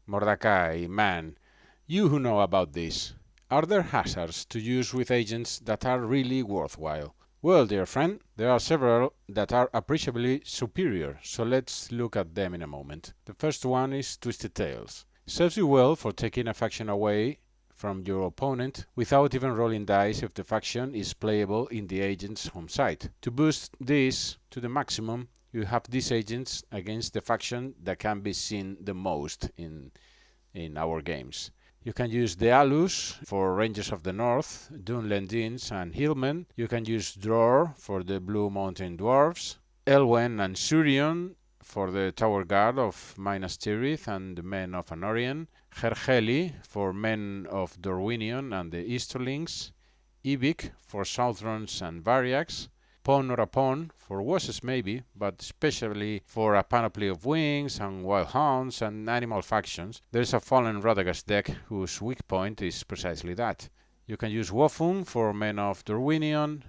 Mordecai, man, you who know about this, are there hazards to use with agents that are really worthwhile? Well, dear friend, there are several that are appreciably superior, so let's look at them in a moment. The first one is Twisted Tails. Serves you well for taking a faction away from your opponent without even rolling dice if the faction is playable in the agent's home side. To boost this to the maximum, you have these agents against the faction that can be seen the most in our games. You can use the Alus for Rangers of the North, Dunlendins and Hillmen. You can use Dror for the Blue Mountain Dwarves, Elwen and Surion for the Tower Guard of Minas Tirith and the Men of Anorion, Herheli for Men of Dorwinion and the Easterlings, Ibik for Southrons and Variags, Pon or Apon for Wosses maybe, but especially for a panoply of wings and wild hounds and animal factions, there is a Fallen Radagast deck whose weak point is precisely that. You can use Wofung for Men of Dorwinion,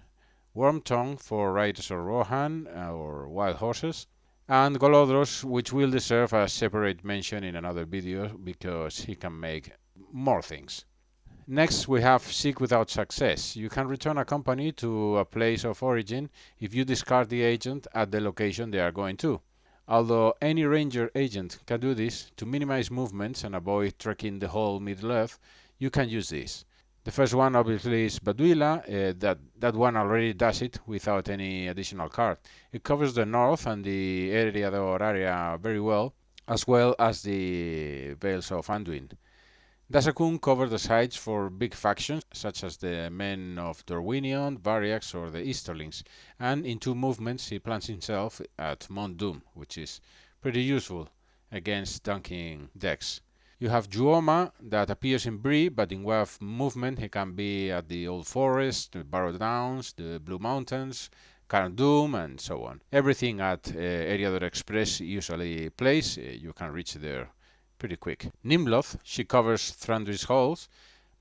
Wormtongue for Riders of Rohan or Wild Horses, and Golodros, which will deserve a separate mention in another video because he can make more things. Next, we have Seek Without Success. You can return a company to a place of origin if you discard the agent at the location they are going to. Although any ranger agent can do this, to minimize movements and avoid trekking the whole Middle-earth, you can use this. The first one obviously is Baduila. That one already does it without any additional card. It covers the north and the Eriador area very well as the Vales of Anduin. Dasakun covers the sides for big factions such as the Men of Dorwinion, Variags or the Easterlings, and in 2 movements he plants himself at Mount Doom, which is pretty useful against dunking decks. You have Juoma that appears in Bree, but in way of movement he can be at the Old Forest, the Barrow Downs, the Blue Mountains, Carn Doom and so on. Everything at Eriador Express usually plays, you can reach there pretty quick. Nimloth, she covers Thranduil's Halls,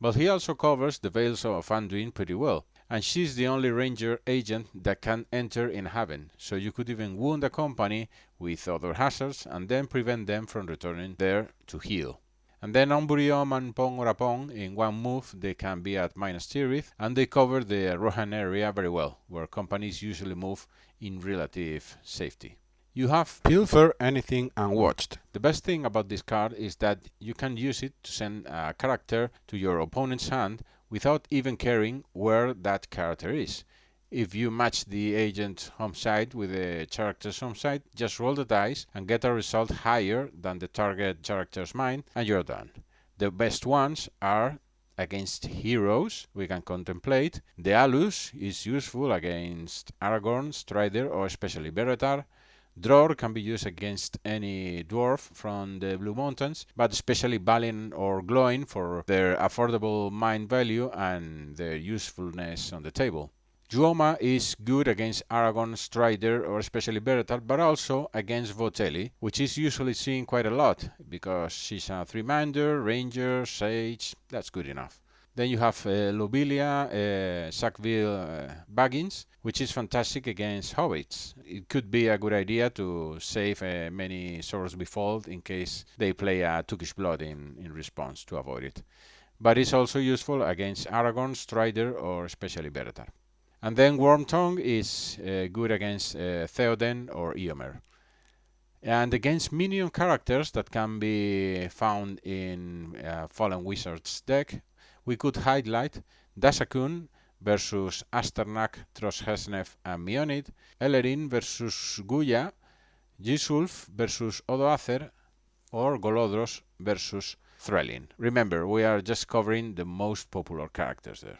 but he also covers the Vales of Anduin pretty well. And she's the only ranger agent that can enter in Haven, so you could even wound a company with other hazards and then prevent them from returning there to heal. And then Omburiom and Pong or Apong, in one move they can be at Minas Tirith, and they cover the Rohan area very well, where companies usually move in relative safety. You have Pilfer Anything Unwatched. The best thing about this card is that you can use it to send a character to your opponent's hand without even caring where that character is. If you match the agent's home side with the character's home side, just roll the dice and get a result higher than the target character's mind, and you're done. The best ones are against heroes we can contemplate. The Alus is useful against Aragorn, Strider or especially Beretar. Dror can be used against any dwarf from the Blue Mountains, but especially Balin or Gloin for their affordable mind value and their usefulness on the table. Juoma is good against Aragorn, Strider or especially Beretar, but also against Voteli, which is usually seen quite a lot because she's a 3-mander, ranger, sage, that's good enough. Then you have Lobelia, Sackville Baggins, which is fantastic against hobbits. It could be a good idea to save many Swords Befall in case they play a Tookish Blood in response to avoid it. But it's also useful against Aragorn, Strider or especially Beretar. And then Wormtongue is good against Theoden or Eomer. And against minion characters that can be found in Fallen Wizard's deck, we could highlight Dasakun versus Asternak, Troshesnef and Mionid, Ellerin versus Guya, Gisulf versus Odoacer, or Golodros versus Threlin. Remember, we are just covering the most popular characters there.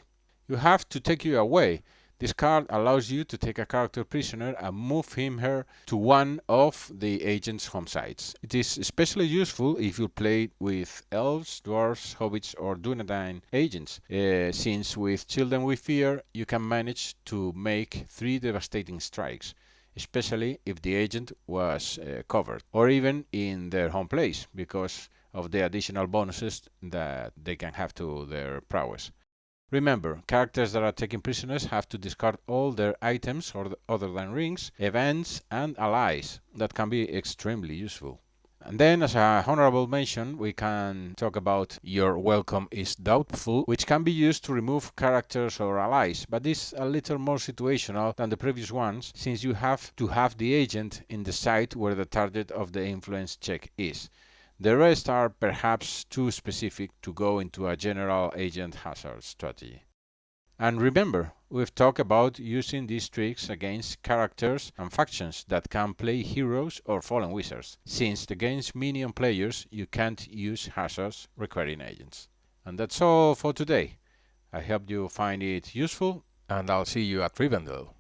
You have to take you away. This card allows you to take a character prisoner and move him/her to one of the agent's home sites. It is especially useful if you play with elves, dwarves, hobbits or Dunedain agents, since with Children We Fear you can manage to make 3 devastating strikes, especially if the agent was covered, or even in their home place, because of the additional bonuses that they can have to their prowess. Remember, characters that are taken prisoners have to discard all their items other than rings, events, and allies. That can be extremely useful. And then, as a honorable mention, we can talk about your welcome is doubtful, which can be used to remove characters or allies, but is a little more situational than the previous ones, since you have to have the agent in the site where the target of the influence check is. The rest are perhaps too specific to go into a general agent hazard strategy. And remember, we've talked about using these tricks against characters and factions that can play heroes or fallen wizards, since against minion players you can't use hazards requiring agents. And that's all for today. I hope you find it useful, and I'll see you at Rivendell.